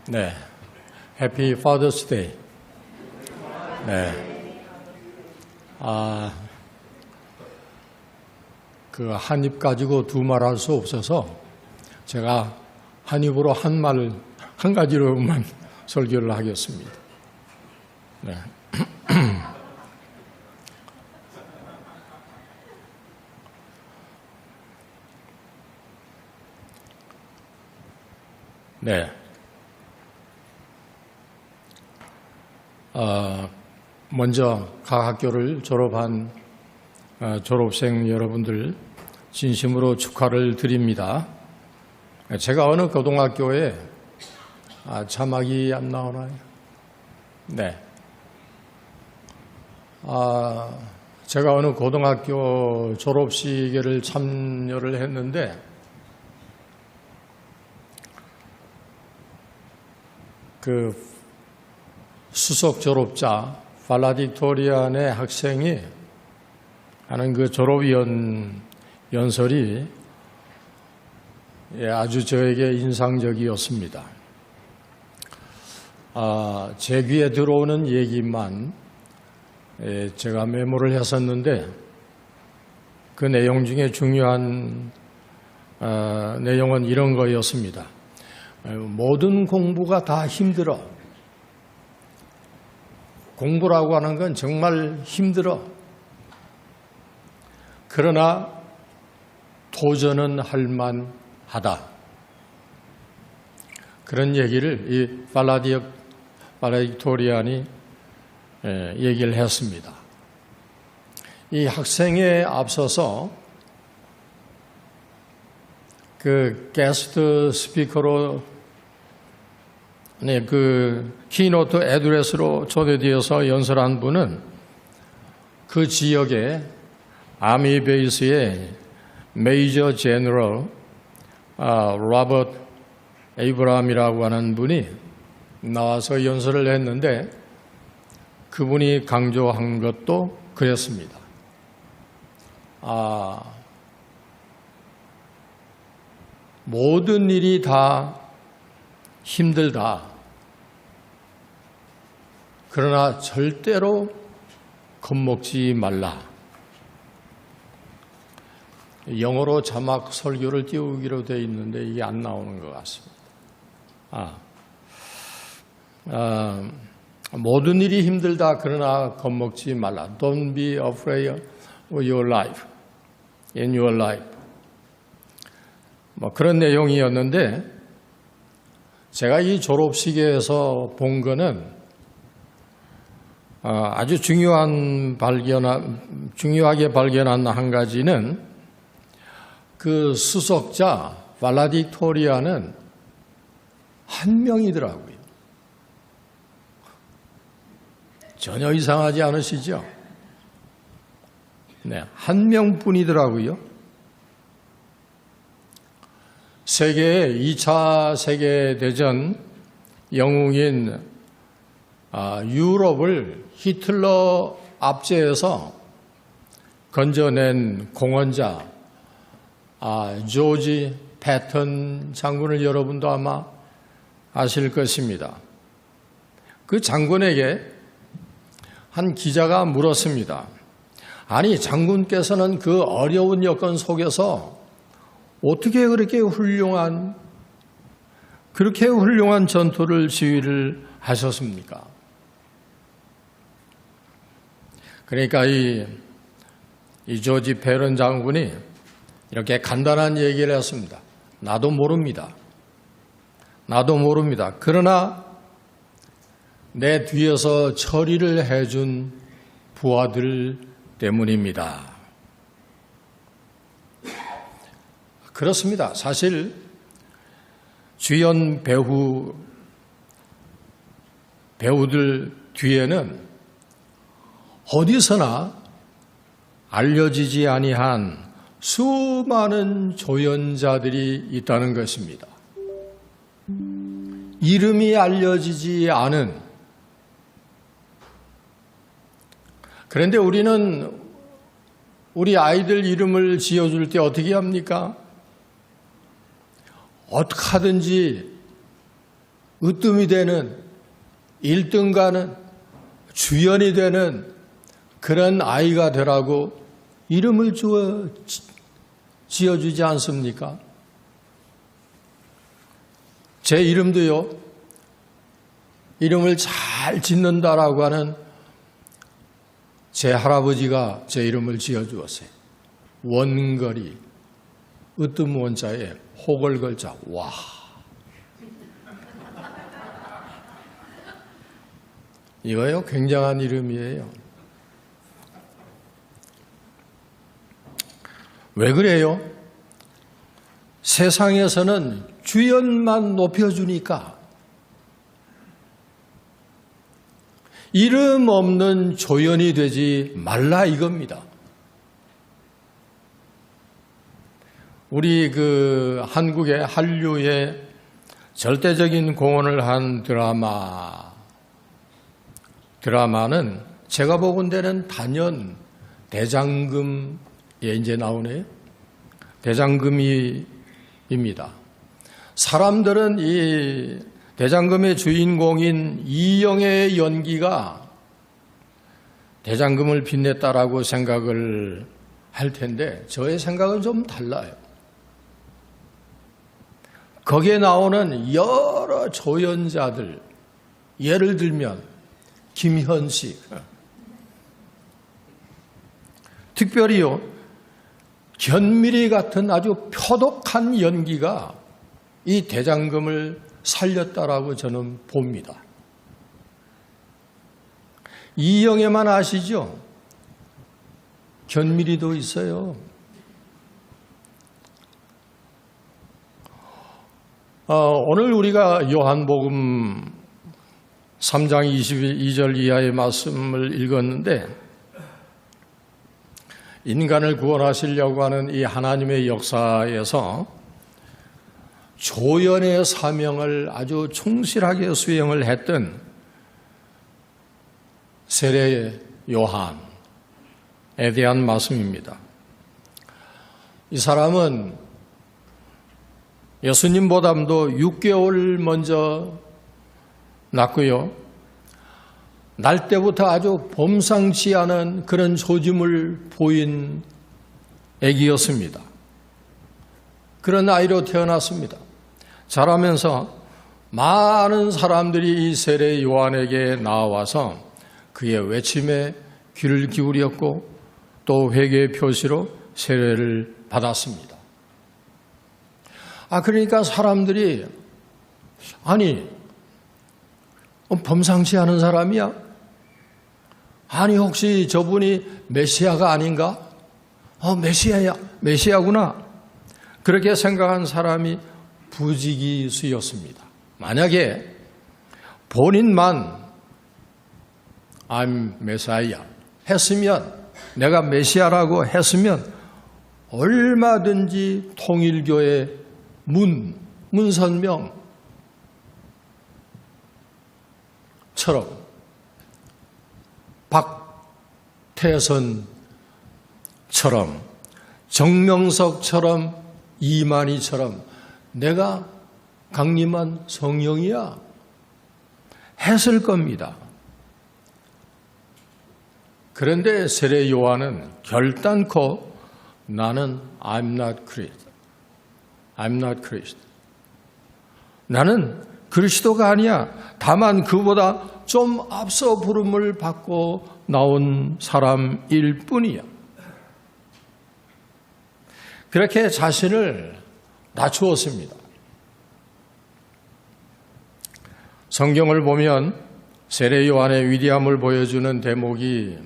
네, 해피 파더스 데이. 네. 그 한 입 가지고 두 말 할 수 없어서 제가 한 입으로 한 가지로만 설교를 하겠습니다. 네. 네. 먼저 각 학교를 졸업한 졸업생 여러분들 진심으로 축하를 드립니다. 제가 어느 고등학교에 자막이 안 나오나요? 네. 제가 어느 고등학교 졸업식에 참여를 했는데 그 수석 졸업자 발라딕토리안의 학생이 하는 그 연설이 아주 저에게 인상적이었습니다. 제 귀에 들어오는 얘기만 제가 메모를 했었는데 그 내용 중에 중요한 내용은 이런 거였습니다. 모든 공부가 다 힘들어. 공부라고 하는 건 정말 힘들어. 그러나 도전은 할 만하다. 그런 얘기를 이 발라딕토리안이 얘기를 했습니다. 이 학생에 앞서서 그 게스트 스피커로 그 키노트 애드레스로 초대되어서 연설한 분은 그 지역의 아미 베이스의 메이저 제너럴 로버트 에이브람이라고 하는 분이 나와서 연설을 했는데 그분이 강조한 것도 그랬습니다. 모든 일이 다 힘들다. 그러나 절대로 겁먹지 말라. 영어로 자막 설교를 띄우기로 되어 있는데 이게 안 나오는 것 같습니다. 모든 일이 힘들다. 그러나 겁먹지 말라. Don't be afraid of your life. In your life. 그런 내용이었는데 제가 이 졸업식에서 본 거는 아주 중요하게 발견한 한 가지는 그 수석자 발라딕토리안은 한 명이더라고요. 전혀 이상하지 않으시죠? 네, 한 명뿐이더라고요. 세계의 2차 세계대전 영웅인 유럽을 히틀러 압제해서 건져낸 공헌자 조지 패턴 장군을 여러분도 아마 아실 것입니다. 그 장군에게 한 기자가 물었습니다. 아니, 장군께서는 그 어려운 여건 속에서 어떻게 그렇게 훌륭한 전투를 지휘를 하셨습니까? 그러니까 이 조지 패턴 장군이 이렇게 간단한 얘기를 했습니다. 나도 모릅니다. 그러나 내 뒤에서 처리를 해준 부하들 때문입니다. 그렇습니다. 사실 주연 배우들 뒤에는 어디서나 알려지지 아니한 수많은 조연자들이 있다는 것입니다. 이름이 알려지지 않은. 그런데 우리는 우리 아이들 이름을 지어줄 때 어떻게 합니까? 어떻게 하든지 으뜸이 되는 1등 가는 주연이 되는 그런 아이가 되라고 이름을 지어주지 않습니까? 제 이름도요, 이름을 잘 짓는다라고 하는 제 할아버지가 제 이름을 지어주었어요. 원거리, 으뜸 원자에 혹을 걸자. 와. 이거요, 굉장한 이름이에요. 왜 그래요? 세상에서는 주연만 높여주니까 이름 없는 조연이 되지 말라 이겁니다. 우리 한국의 한류에 절대적인 공헌을 한 드라마는 제가 보건대는 단연 대장금에 이제 나오네요. 대장금입니다. 사람들은 이 대장금의 주인공인 이영애의 연기가 대장금을 빛냈다라고 생각을 할 텐데 저의 생각은 좀 달라요. 거기에 나오는 여러 조연자들, 예를 들면 김현식, 특별히요 견미리 같은 아주 표독한 연기가 이 대장금을 살렸다라고 저는 봅니다. 이영애만 아시죠? 견미리도 있어요. 오늘 우리가 요한복음 3장 22절 이하의 말씀을 읽었는데 인간을 구원하시려고 하는 이 하나님의 역사에서 조연의 사명을 아주 충실하게 수행을 했던 세례 요한에 대한 말씀입니다. 이 사람은 예수님보다도 6개월 먼저 낳고요. 날 때부터 아주 범상치 않은 그런 조짐을 보인 아기였습니다. 그런 아이로 태어났습니다. 자라면서 많은 사람들이 이 세례 요한에게 나와서 그의 외침에 귀를 기울였고 또 회개의 표시로 세례를 받았습니다. 그러니까 사람들이 아니 범상치 않은 사람이야? 아니 혹시 저분이 메시아가 아닌가? 메시아구나. 그렇게 생각한 사람이 부지기수였습니다. 만약에 본인만 I'm 메시아 했으면, 내가 메시아라고 했으면 얼마든지 통일교의 문선명처럼 박태선처럼 정명석처럼 이만희처럼 내가 강림한 성령이야 했을 겁니다. 그런데 세례 요한은 결단코 나는 I'm not Christ. I'm not Christ. 나는 그리스도가 아니야. 다만 그보다 좀 앞서 부름을 받고 나온 사람일 뿐이야. 그렇게 자신을 낮추었습니다. 성경을 보면 세례 요한의 위대함을 보여주는 대목이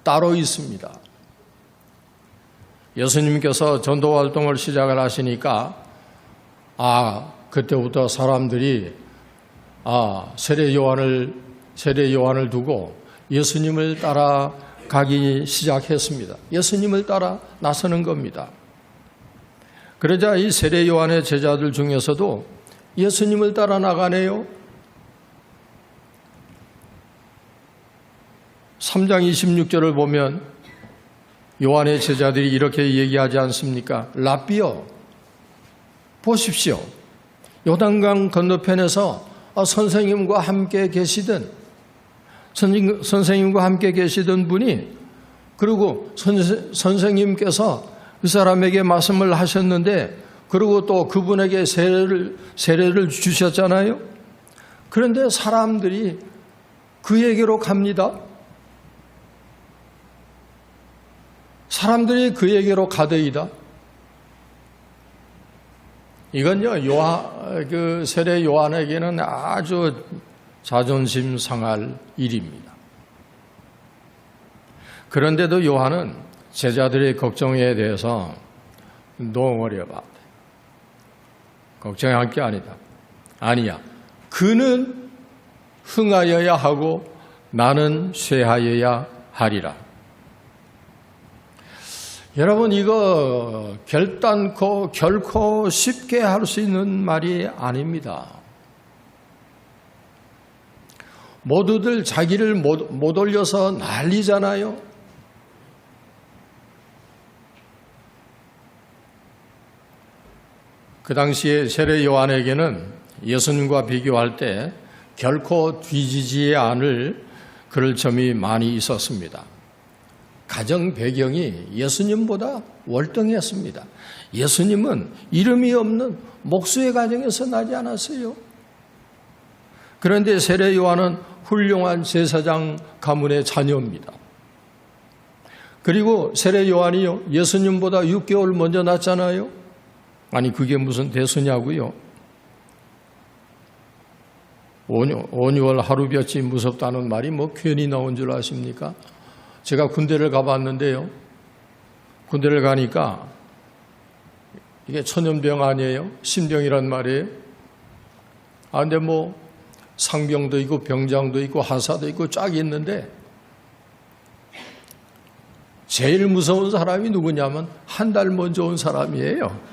따로 있습니다. 예수님께서 전도 활동을 시작을 하시니까 그때부터 사람들이 세례 요한을 두고 예수님을 따라가기 시작했습니다. 예수님을 따라 나서는 겁니다. 그러자 이 세례 요한의 제자들 중에서도 예수님을 따라 나가네요. 3장 26절을 보면 요한의 제자들이 이렇게 얘기하지 않습니까? 랍비요, 보십시오. 요단강 건너편에서 선생님과 함께 계시던 선생님과 함께 계시던 분이, 그리고 선생님께서 그 사람에게 말씀을 하셨는데, 그리고 또 그분에게 세례를 주셨잖아요. 그런데 사람들이 그에게로 갑니다. 사람들이 그에게로 가더이다. 이건요, 세례 요한에게는 아주 자존심 상할 일입니다. 그런데도 요한은 제자들의 걱정에 대해서 Don't worry about it. 걱정할 게 아니다. 아니야. 그는 흥하여야 하고 나는 쇠하여야 하리라. 여러분, 이거 결코 쉽게 할 수 있는 말이 아닙니다. 모두들 자기를 못 올려서 난리잖아요. 그 당시에 세례 요한에게는 예수님과 비교할 때 결코 뒤지지 않을 그럴 점이 많이 있었습니다. 가정 배경이 예수님보다 월등했습니다. 예수님은 이름이 없는 목수의 가정에서 나지 않았어요. 그런데 세례 요한은 훌륭한 제사장 가문의 자녀입니다. 그리고 세례 요한이요, 예수님보다 6개월 먼저 났잖아요. 아니, 그게 무슨 대수냐고요. 5월 하루볕이 무섭다는 말이 뭐 괜히 나온 줄 아십니까? 제가 군대를 가봤는데요. 군대를 가니까 이게 천연병 아니에요? 신병이란 말이에요. 근데 뭐 상병도 있고 병장도 있고 하사도 있고 쫙 있는데 제일 무서운 사람이 누구냐면 한 달 먼저 온 사람이에요.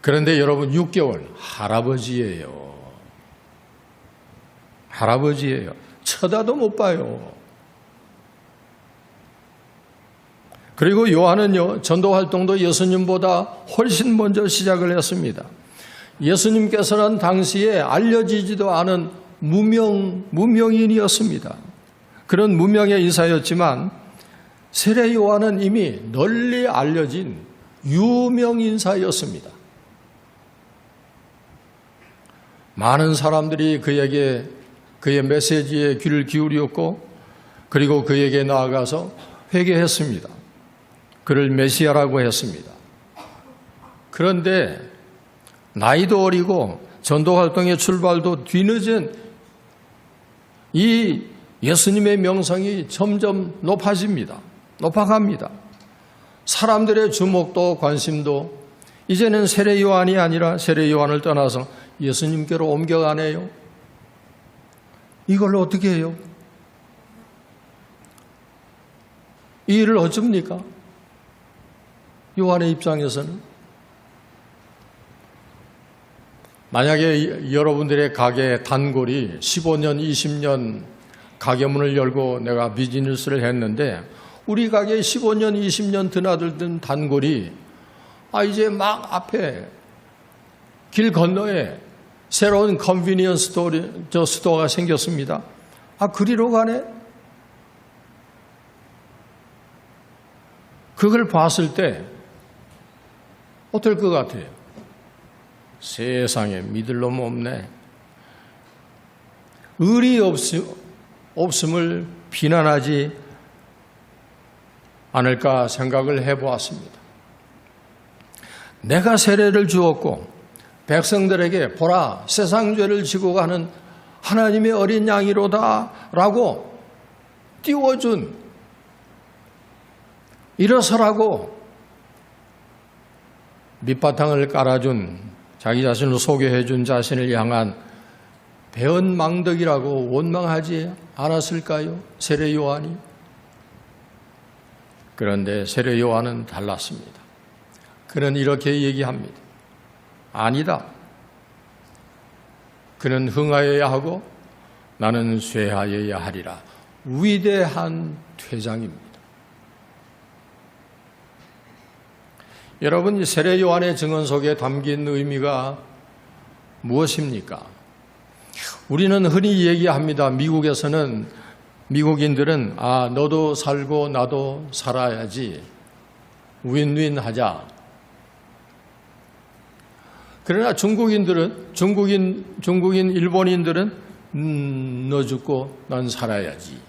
그런데 여러분, 6개월 할아버지예요. 할아버지예요. 쳐다도 못 봐요. 그리고 요한은요, 전도 활동도 예수님보다 훨씬 먼저 시작을 했습니다. 예수님께서는 당시에 알려지지도 않은 무명인이었습니다. 그런 무명의 인사였지만 세례 요한은 이미 널리 알려진 유명 인사였습니다. 많은 사람들이 그의 메시지에 귀를 기울였고, 그리고 그에게 나아가서 회개했습니다. 그를 메시아라고 했습니다. 그런데 나이도 어리고 전도활동의 출발도 뒤늦은 이 예수님의 명성이 점점 높아갑니다. 사람들의 주목도 관심도 이제는 세례 요한이 아니라 세례 요한을 떠나서 예수님께로 옮겨가네요. 이걸 어떻게 해요? 이 일을 어쩝니까? 요한의 입장에서는. 만약에 여러분들의 가게 단골이 15년, 20년 가게문을 열고 내가 비즈니스를 했는데 우리 가게에 15년, 20년 드나들던 단골이 이제 막 앞에 길 건너에 새로운 컨비니언스 스토어가 생겼습니다. 그리로 가네? 그걸 봤을 때 어떨 것 같아요? 세상에 믿을 놈 없네. 의리 없음을 비난하지 않을까 생각을 해보았습니다. 내가 세례를 주었고 백성들에게 보라, 세상 죄를 지고 가는 하나님의 어린 양이로다 라고 띄워준, 일어서라고 밑바탕을 깔아준, 자기 자신을 소개해준 자신을 향한 배은망덕이라고 원망하지 않았을까요? 세례 요한이. 그런데 세례 요한은 달랐습니다. 그는 이렇게 얘기합니다. 아니다. 그는 흥하여야 하고 나는 쇠하여야 하리라. 위대한 퇴장입니다. 여러분, 이 세례 요한의 증언 속에 담긴 의미가 무엇입니까? 우리는 흔히 얘기합니다. 미국인들은 너도 살고 나도 살아야지, 윈윈 하자. 그러나 중국인, 일본인들은 너 죽고 난 살아야지.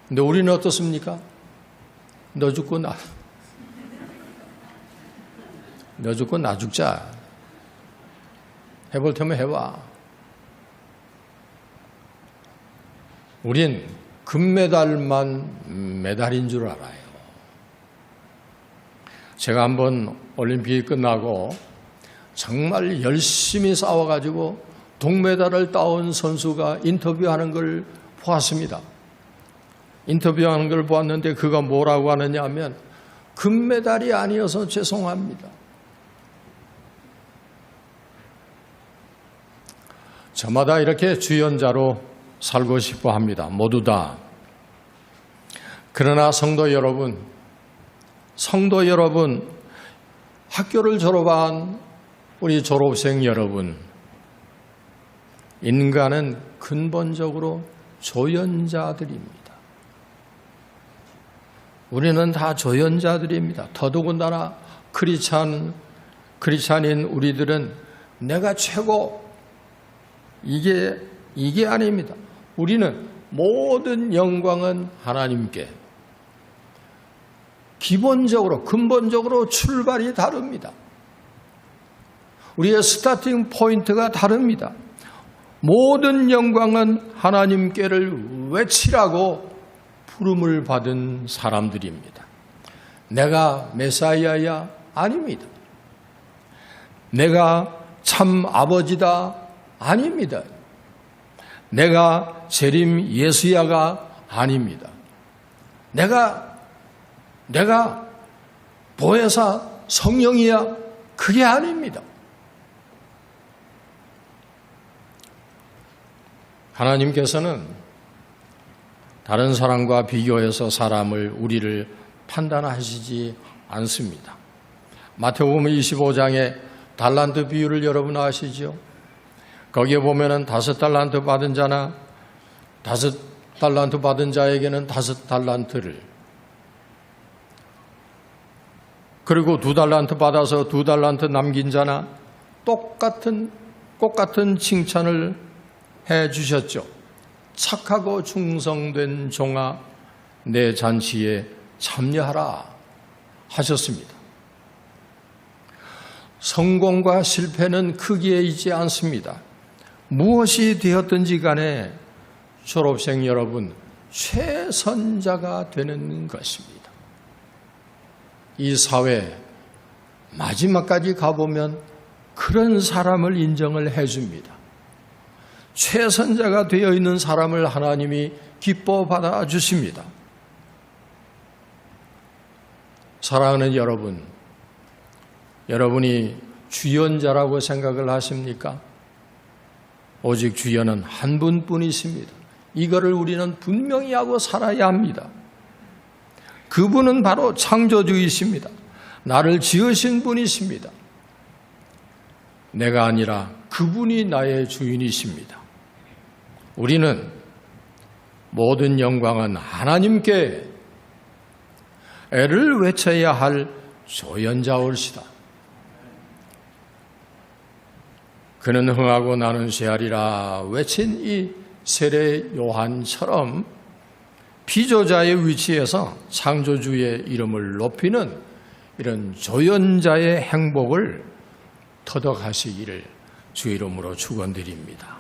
근데 우리는 어떻습니까? 너 죽고 나 죽자. 해볼 테면 해봐. 우린 금메달만 메달인 줄 알아요. 제가 한번 올림픽이 끝나고 정말 열심히 싸워가지고 동메달을 따온 선수가 인터뷰하는 걸 보았습니다. 인터뷰하는 걸 보았는데 그가 뭐라고 하느냐 하면 금메달이 아니어서 죄송합니다. 저마다 이렇게 주연자로 살고 싶어 합니다. 모두 다. 그러나 성도 여러분, 학교를 졸업한 우리 졸업생 여러분, 인간은 근본적으로 조연자들입니다. 우리는 다 조연자들입니다. 더더군다나 크리스찬인 우리들은 내가 최고, 이게 아닙니다. 우리는 모든 영광은 하나님께, 근본적으로 출발이 다릅니다. 우리의 스타팅 포인트가 다릅니다. 모든 영광은 하나님께를 외치라고 부름을 받은 사람들입니다. 내가 메사이아야? 아닙니다. 내가 참 아버지다? 아닙니다. 내가 재림 예수야가 아닙니다. 내가 보혜사 성령이야? 그게 아닙니다. 하나님께서는 다른 사람과 비교해서 우리를 판단하시지 않습니다. 마태복음 25장에 달란트 비유를 여러분 아시죠? 거기에 보면은 5달란트 받은 자나 5달란트 받은 자에게는 5달란트를, 그리고 2달란트 받아서 2달란트 남긴 자나 똑같은 칭찬을 해 주셨죠. 착하고 충성된 종아, 내 잔치에 참여하라 하셨습니다. 성공과 실패는 크기에 있지 않습니다. 무엇이 되었든지 간에 졸업생 여러분, 최선자가 되는 것입니다. 이 사회 마지막까지 가보면 그런 사람을 인정을 해줍니다. 최선자가 되어 있는 사람을 하나님이 기뻐 받아주십니다. 사랑하는 여러분, 여러분이 주연자라고 생각을 하십니까? 오직 주연은 한 분뿐이십니다. 이거를 우리는 분명히 하고 살아야 합니다. 그분은 바로 창조주이십니다. 나를 지으신 분이십니다. 내가 아니라 그분이 나의 주인이십니다. 우리는 모든 영광은 하나님께 애를 외쳐야 할 조연자올시다. 그는 흥하고 나는 쇠하리라 외친 이 세례 요한처럼 피조자의 위치에서 창조주의 이름을 높이는 이런 조연자의 행복을 터득하시기를 주 이름으로 축원드립니다.